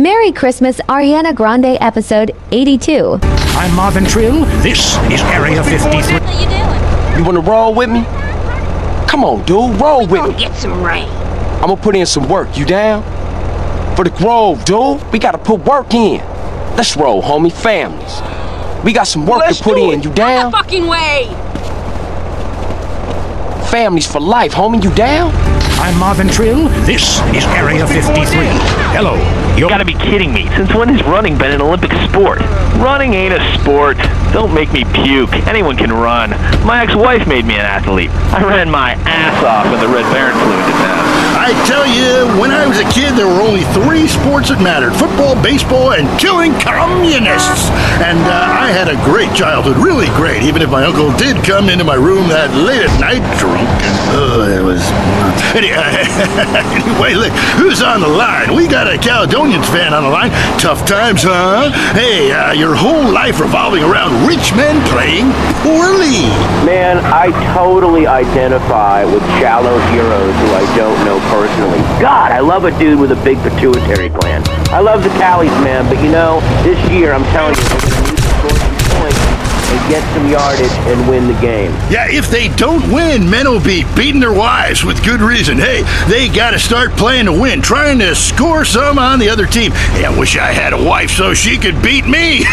Merry Christmas, Ariana Grande, episode 82. I'm Marvin Trill. This is Area 53. What are you doing? You wanna roll with me? Come on, dude, roll with me. Get some rain. I'm gonna put in some work. You down? For the Grove, dude. We gotta put work in. Let's roll, homie. Families. We got some work to put in. You down? No fucking way. Families for life, homie. You down? I'm Marvin Trill. This is Area 53. Hello. You gotta be kidding me. Since when has running been an Olympic sport? Running ain't a sport. Don't make me puke. Anyone can run. My ex-wife made me an athlete. I ran my ass off when the Red Baron flew into town. I tell you, when I was a kid, there were only 3 sports that mattered: football, baseball, and killing communists. And I had a great childhood, really great, even if my uncle did come into my room that late at night drunk. It was... Anyway, look, who's on the line? We got a Caledonians fan on the line. Tough times, huh? Hey, your whole life revolving around rich men playing poorly. Man, I totally identify with shallow heroes who I don't know personally. God, I love a dude with a big pituitary gland. I love the Callies, man, but you know, this year, I'm telling you, we're going to need to score some points and get some yardage and win the game. Yeah, if they don't win, men will be beating their wives with good reason. Hey, they got to start playing to win, trying to score some on the other team. Hey, I wish I had a wife so she could beat me.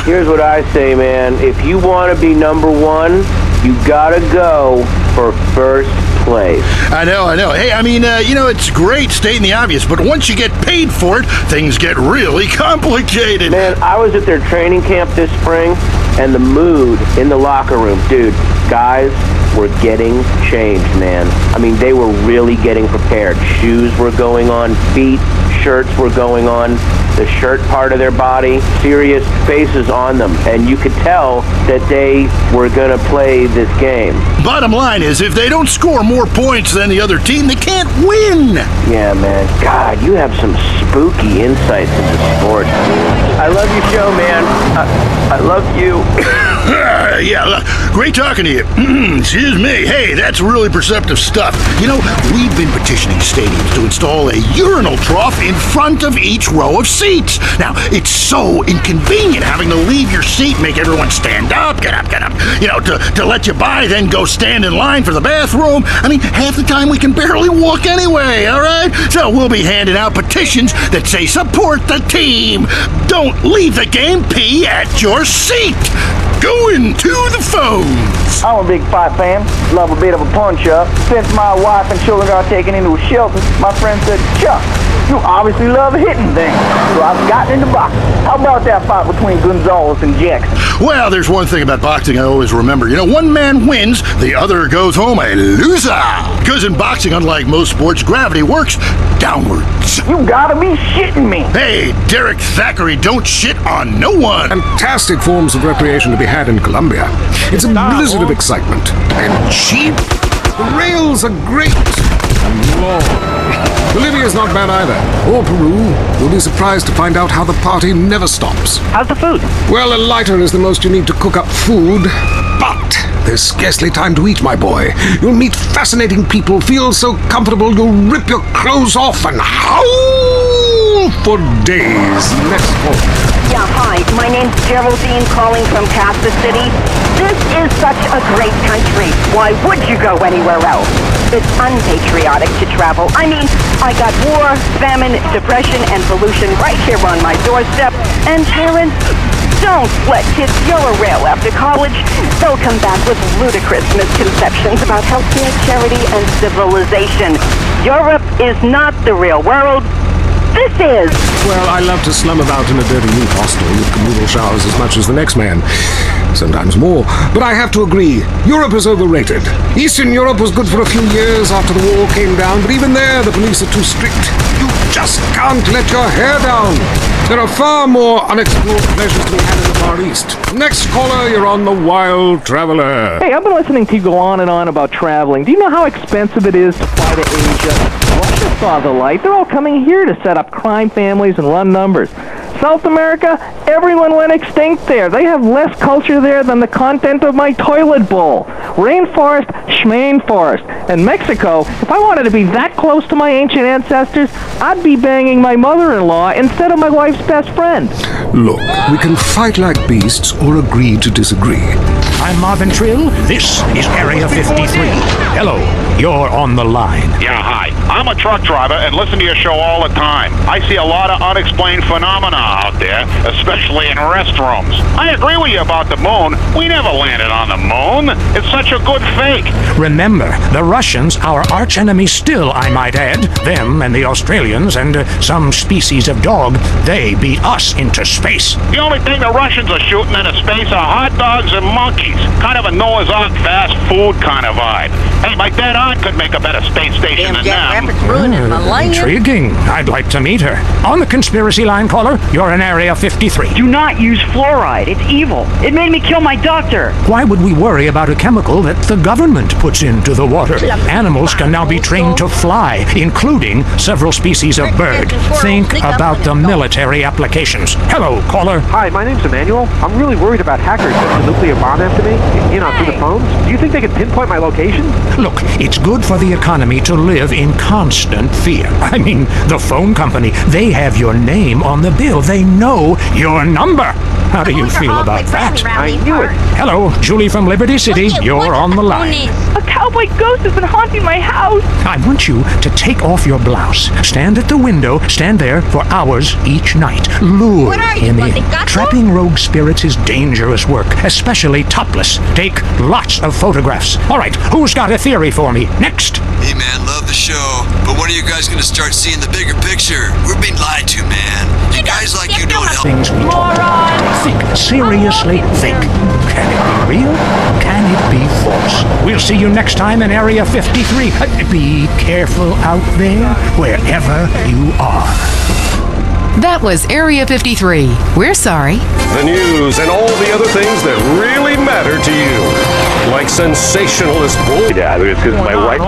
Here's what I say, man. If you want to be number one, you gotta go for first place. I know. Hey, I mean, it's great stating the obvious, but once you get paid for it, things get really complicated. Man, I was at their training camp this spring, and the mood in the locker room, dude, guys were getting changed, man. I mean, they were really getting prepared. Shoes were going on, feet, shirts were going on, the shirt part of their body, serious faces on them, and you could tell that they were going to play this game. Bottom line is, if they don't score more points than the other team, they can't win. Yeah, man. God, you have some spooky insights into sports. I love your show, man. I love you. Great talking to you. Excuse me. Hey, that's really perceptive stuff. You know, we've been petitioning stadiums to install a urinal trough in front of each row of seats. Now, it's so inconvenient having to leave your seat, make everyone stand up, get up, to let you by, then go stand in line for the bathroom. I mean, half the time we can barely walk anyway, all right? So we'll be handing out petitions that say support the team. Don't leave the game, pee at your seat. Going to the phones. I'm a big fight fan. Love a bit of a punch-up. Since my wife and children got taken into a shelter, my friend said, Chuck, you obviously love hitting things. So I've gotten into boxing. How about that fight between Gonzalez and Jackson? Well, there's one thing about boxing I always remember. You know, one man wins, the other goes home a loser. Because in boxing, unlike most sports, gravity works downwards. You gotta be shitting me. Hey, Derek Thackeray, don't shit on no one. Fantastic forms of recreation to be had in Colombia. It's a blizzard of excitement. And cheap. The rails are great. And long. Bolivia's not bad either. Or Peru. You'll be surprised to find out how the party never stops. How's the food? Well, a lighter is the most you need to cook up food. But there's scarcely time to eat, my boy. You'll meet fascinating people, feel so comfortable you'll rip your clothes off and howl for days. Next call. Yeah, hi. My name's Geraldine, calling from Kansas City. This is such a great country. Why would you go anywhere else? It's unpatriotic to travel. I mean, I got war, famine, depression, and pollution right here on my doorstep. And parents, don't let kids Euro-rail after college. They'll come back with ludicrous misconceptions about healthcare, charity, and civilization. Europe is not the real world. This is. Well, I love to slum about in a dirty youth hostel with communal showers as much as the next man. Sometimes more. But I have to agree, Europe is overrated. Eastern Europe was good for a few years after the wall came down, but even there the police are too strict. You just can't let your hair down. There are far more unexplored pleasures to be had in the Far East. Next caller, you're on the Wild Traveler. Hey, I've been listening to you go on and on about traveling. Do you know how expensive it is to fly to Asia? Russia saw the light. They're all coming here to set up crime families and run numbers. South America, everyone went extinct there. They have less culture there than the content of my toilet bowl. Rainforest, schmain forest. And Mexico, if I wanted to be that close to my ancient ancestors, I'd be banging my mother-in-law instead of my wife's best friend. Look, we can fight like beasts or agree to disagree. I'm Marvin Trill. This is Area 53. Hello, you're on the line. Yeah, hi. I'm a truck driver and listen to your show all the time. I see a lot of unexplained phenomena out there, especially in restrooms. I agree with you about the moon. We never landed on the moon. It's such a good fake. Remember, the Russians, our archenemy still, I might add, them and the Australians and some species of dog, they beat us into space. The only thing the Russians are shooting into space are hot dogs and monkeys. Kind of a Noah's Ark fast food kind of vibe. Hey, my dead aunt could make a better space station than them. Intriguing. I'd like to meet her. On the conspiracy line, caller, you're in Area 53. Do not use fluoride. It's evil. It made me kill my doctor. Why would we worry about a chemical that the government puts into the water? Animals can now be trained to fly, including several species of bird. Think about the military applications. Hello, caller. Hi, my name's Emmanuel. I'm really worried about hackers setting a nuclear bomb after me, through the phones. Do you think they can pinpoint my location? Look, it's good for the economy to live in constant fear. I mean, the phone company, they have your name on the bill. They know your number. How do you feel about that? I knew it. Hello, Julie from Liberty City. You're on the line. A cowboy ghost has been haunting my house. I want you to take off your blouse. Stand at the window. Stand there for hours each night. Lure him in. Trapping rogue spirits is dangerous work, especially topless. Take lots of photographs. All right, who's got a theory for me? Next. Hey man, love the show, but when are you guys gonna start seeing the bigger picture? We're being lied to, man. And guys like you don't help. Things we talk about. Think. Seriously think. Can it be real? Can it be false? We'll see you next time in Area 53. Be careful out there, wherever you are. That was Area 53. We're sorry. The news and all the other things that really matter to you. Like sensationalist bull. Yeah, it's because my wife...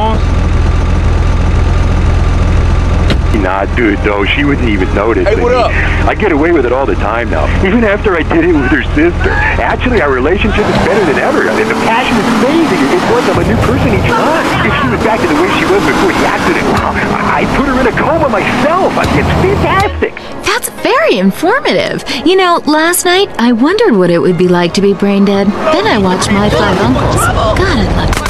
Nah, dude, though, she wouldn't even notice. Hey, what up? I get away with it all the time now, even after I did it with her sister. Actually, our relationship is better than ever. I mean, the passion is amazing. It's like I'm a new person each time. If she was back to the way she was before the accident, I'd put her in a coma myself. It's fantastic. That's very informative. You know, last night I wondered what it would be like to be brain dead. Then I watched My Five Uncles. God, I love it.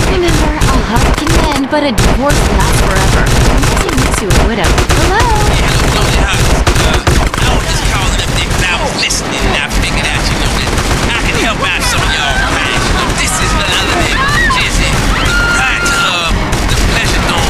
Remember, a hug can mend, but a divorce lasts forever. To a widow. Hello? I was just calling up there because I was listening and I figured out, that I can help out some of y'all guys. This is none other than Jizzy, right to the pleasure dome.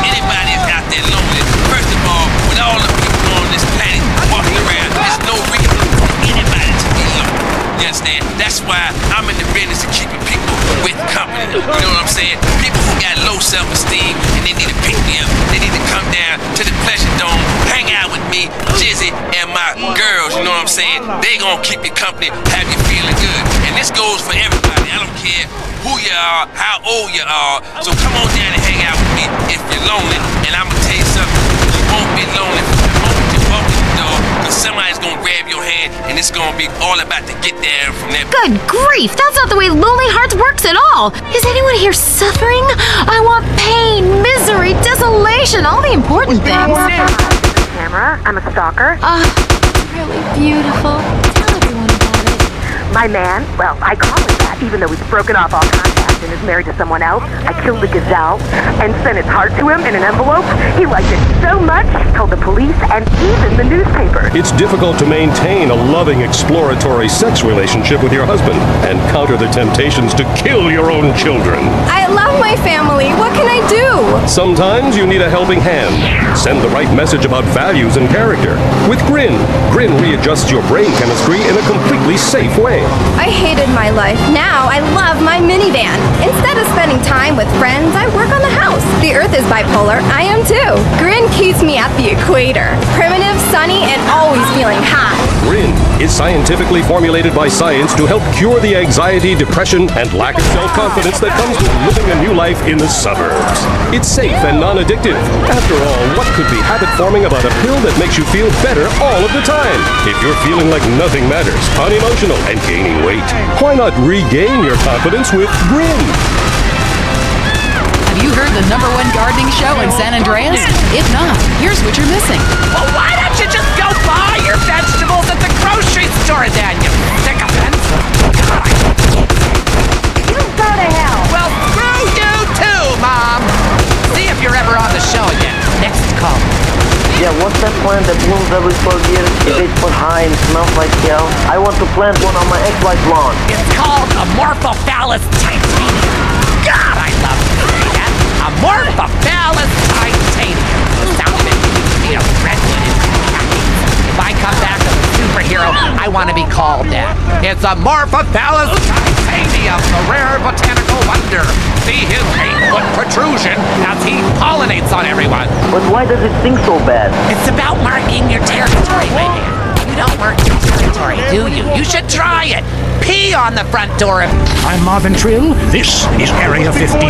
Anybody is out there lonely, first of all, with all the people on this planet walking around, there's no reason for anybody to be lonely. You understand? That's why I'm in the business of keeping people with company. You know what I'm saying? People who got low self-esteem and they need to pick me up. They need to come down to the Pleasure Dome, hang out with me, Jizzy, and my girls, you know what I'm saying? They gonna keep you company, have you feeling good. And this goes for everybody. I don't care who you are, how old you are. So come on down and hang out with me if you're lonely. And I'm gonna tell you something, you won't be lonely from the moment you walk in the door, because somebody's gonna grab your hand and it's gonna be all about to get there from there. Good grief! That's not the way Lonely Hearts works at all! Is anyone here suffering? I want pain, misery, desolation, all the important things. Camera, I'm a stalker. Really beautiful. Tell everyone about it. My man, well, I call him that, even though he's broken off all contact and is married to someone else. I killed the gazelle and sent its heart to him in an envelope. He liked it so much, he told the police and even the newspaper. It's difficult to maintain a loving, exploratory sex relationship with your husband and counter the temptations to kill your own children. I love my family. What can I do? Sometimes you need a helping hand. Send the right message about values and character. With Grin, Grin readjusts your brain chemistry in a completely safe way. I hated my life. Now I love my minivan. Instead of spending time with friends, I work on the house. The Earth is bipolar. I am too. Grin keeps me at the equator. Primitive, sunny, and always feeling hot. Grin is scientifically formulated by science to help cure the anxiety, depression, and lack of self-confidence that comes with living a new life in the suburbs. It's safe and non-addictive. After all, what could be habit-forming about a pill that makes you feel better all of the time? If you're feeling like nothing matters, unemotional, and gaining weight, why not regain your confidence with Grin? Have you heard the #1 gardening show in San Andreas? If not, here's what you're missing. Well, why don't you just go buy your vegetables at the grocery store then, you sycophants? God, You go to hell. well, screw you too, Mom. See if you're ever on the show again. Next call. Yeah, what's that plant that blooms every 12 years? If it's put high and smells like hell, I want to plant one on my ex-wife's lawn. It's called Amorphophallus titanium. God, I love to say that. Amorphophallus titanium. The sound of it makes me a redwood in my khakis. If I come back as a superhero, I want to be called that. It's Amorphophallus titanium, the rare botanical wonder. See his 8-foot protrusion as he pollinates on everyone. But why does it stink so bad? It's about marking your territory, my man. You don't mark your territory, do you? You should try it. Pee on the front door of... I'm Marvin Trill. This is Area 53.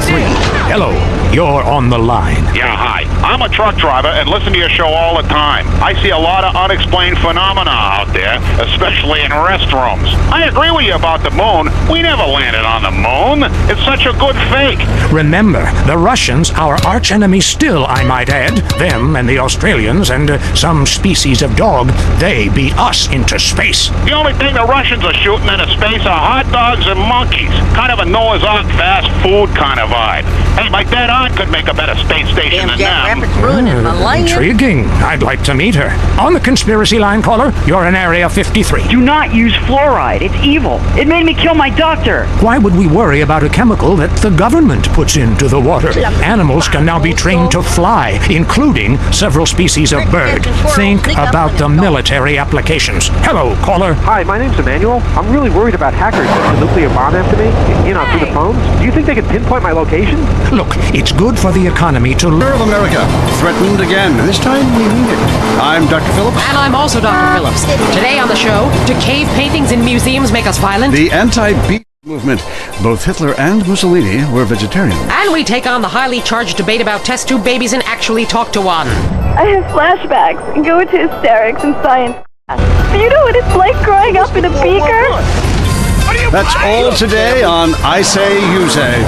Hello. You're on the line. Yeah, hi. I'm a truck driver and listen to your show all the time. I see a lot of unexplained phenomena out there, especially in restrooms. I agree with you about the moon. We never landed on the moon. It's such a good fake. Remember, the Russians, our archenemy still, I might add, them and the Australians and some species of dog, they beat us into space. The only thing the Russians are shooting into space are hot dogs and monkeys. Kind of a Noah's Ark fast food kind of vibe. Hey, my dead aunt could make a better space station than them. Intriguing. I'd like to meet her. On the conspiracy line, caller, you're in Area 53. Do not use fluoride. It's evil. It made me kill my doctor. Why would we worry about a chemical that the government puts into the water? Animals can now be trained to fly, including several species of bird. Think about the military applications. Hello, caller. Hi, my name's Emmanuel. I'm really worried about hackers setting a nuclear bomb after me, through the phones. Do you think they could pinpoint my location? Look, it's good for the economy to learn of America, threatened again. This time we mean it. I'm Dr. Phillips. And I'm also Dr. Phillips. Today on the show, do cave paintings in museums make us violent? The anti-beef movement. Both Hitler and Mussolini were vegetarians. And we take on the highly charged debate about test tube babies and actually talk to one. I have flashbacks and go into hysterics in science class. Do you know what it's like growing up in a beaker? That's all today on I Say, You Say.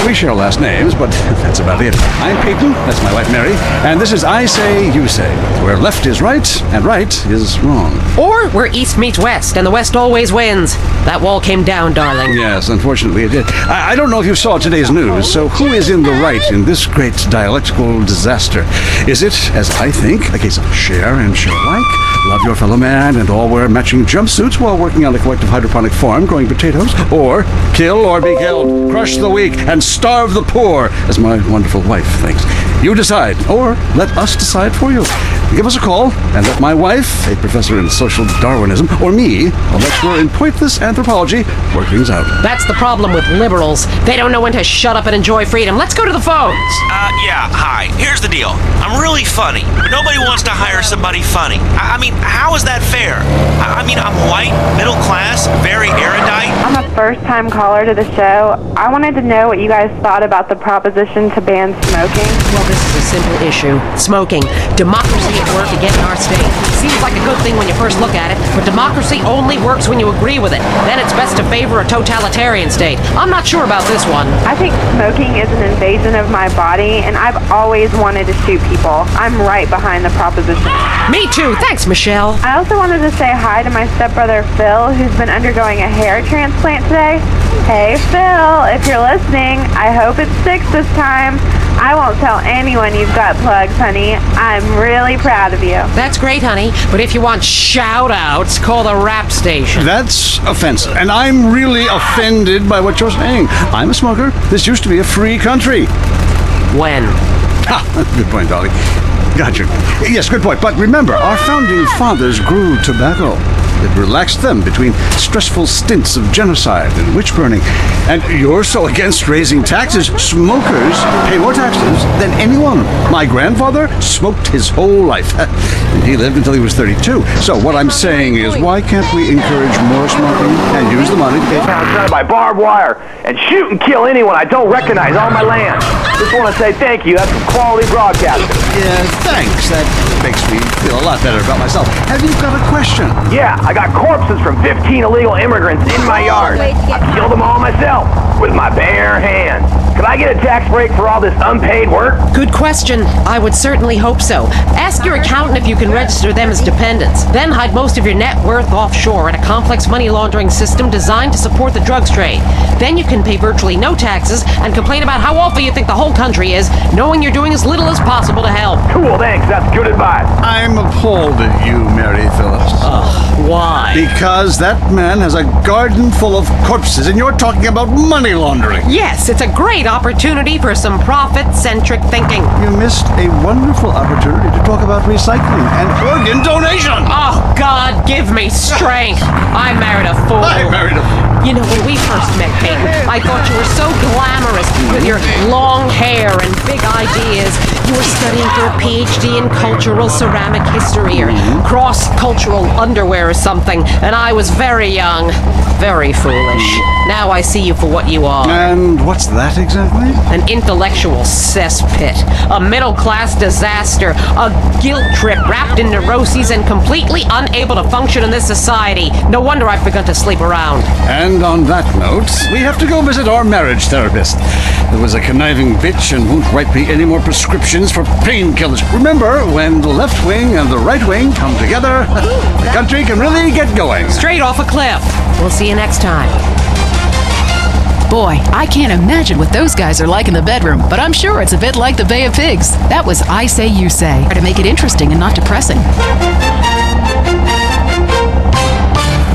We share last names, but that's about it. I'm Peyton, that's my wife Mary, and this is I Say, You Say, where left is right and right is wrong. Or where east meets west, and the west always wins. That wall came down, darling. Yes, unfortunately it did. I don't know if you saw today's news, so who is in the right in this great dialectical disaster? Is it, as I think, a case of share and share alike? Love your fellow man and all wear matching jumpsuits while working on a collective hydroponic farm growing potatoes? Or kill or be killed, crush the weak, and starve the poor, as my wonderful wife thinks. You decide, or let us decide for you. Give us a call, and let my wife, a professor in social Darwinism, or me, a lecturer in pointless anthropology, work things out. That's the problem with liberals. They don't know when to shut up and enjoy freedom. Let's go to the phones. Yeah, hi. Here's the deal. I'm really funny, but nobody wants to hire somebody funny. I mean, how is that fair? I mean, I'm white, middle class, very erudite. I'm a first-time caller to the show. I wanted to know what you guys thought about the proposition to ban smoking. Well, this is a simple issue. Smoking. Democracy at work again in our state. Seems like a good thing when you first look at it, but democracy only works when you agree with it. Then it's best to favor a totalitarian state. I'm not sure about this one. I think smoking is an invasion of my body, and I've always wanted to shoot people. I'm right behind the proposition. Me too. Thanks, Michelle. I also wanted to say hi to my stepbrother Phil, who's been undergoing a hair transplant today. Hey Phil, if you're listening, I hope it sticks this time. I won't tell anyone you've got plugs, honey. I'm really proud of you. That's great, honey. But if you want shout-outs, call the rap station. That's offensive, and I'm really offended by what you're saying. I'm a smoker. This used to be a free country. When? Good point, Dolly. Gotcha. Yes, good point. But remember, our founding fathers grew tobacco. It relaxed them between stressful stints of genocide and witch burning. And you're so against raising taxes. Smokers pay more taxes than anyone. My grandfather smoked his whole life. And he lived until he was 32. So what I'm saying is, why can't we encourage more smoking and use the money to pay surrounded by barbed wire and shoot and kill anyone I don't recognize on my land. Just want to say thank you. That's some quality broadcasting. Yeah, thanks. That makes me feel a lot better about myself. Have you got a question? Yeah, I got corpses from 15 illegal immigrants in my yard. I killed them all myself with my bare hands. Could I get a tax break for all this unpaid work? Good question. I would certainly hope so. Ask your accountant if you can register them as dependents. Then hide most of your net worth offshore in a complex money laundering system designed to support the drugs trade. Then you can pay virtually no taxes and complain about how awful you think the whole country is, knowing you're doing as little as possible to help. Cool, thanks. That's good advice. I'm appalled at you, Mary Phillips. Why? Because that man has a garden full of corpses and you're talking about money laundering. Yes, it's a great opportunity for some profit-centric thinking. You missed a wonderful opportunity to talk about recycling and organ donation. Oh, God, give me strength. I married a fool. I married a fool. You know, when we first met, Peyton, I thought you were so glamorous with your long hair and big ideas. You were studying for a PhD in cultural ceramic history or cross-cultural underwear or something, and I was very young, very foolish. Now I see you for what you are. And what's that exactly? An intellectual cesspit, a middle-class disaster, a guilt trip wrapped in neuroses and completely unable to function in this society. No wonder I've begun to sleep around. And on that note, we have to go visit our marriage therapist. There was a conniving bitch and won't write me any more prescriptions for painkillers. Remember, when the left wing and the right wing come together, the country can really get going. Straight off a cliff. We'll see you next time. Boy, I can't imagine what those guys are like in the bedroom, but I'm sure it's a bit like the Bay of Pigs. That was I Say, You Say, to make it interesting and not depressing.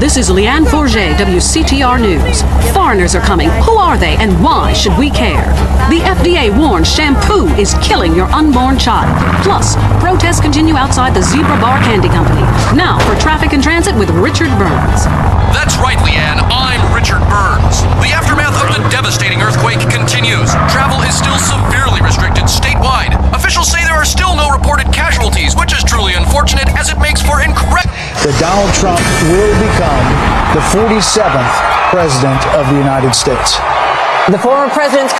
This is Leanne Forget, WCTR News. Foreigners are coming. Who are they and why should we care? The FDA warns shampoo is killing your unborn child. Plus, protests continue outside the Zebra Bar Candy Company. Now for Traffic and Transit with Richard Burns. That's right, Leanne. I'm Richard Burns. The aftermath of the devastating earthquake continues. Travel is still severely restricted statewide. Officials say there are still no reported casualties, which is truly unfortunate as it makes for incredible... That Donald Trump will become the 47th president of the United States. The former president's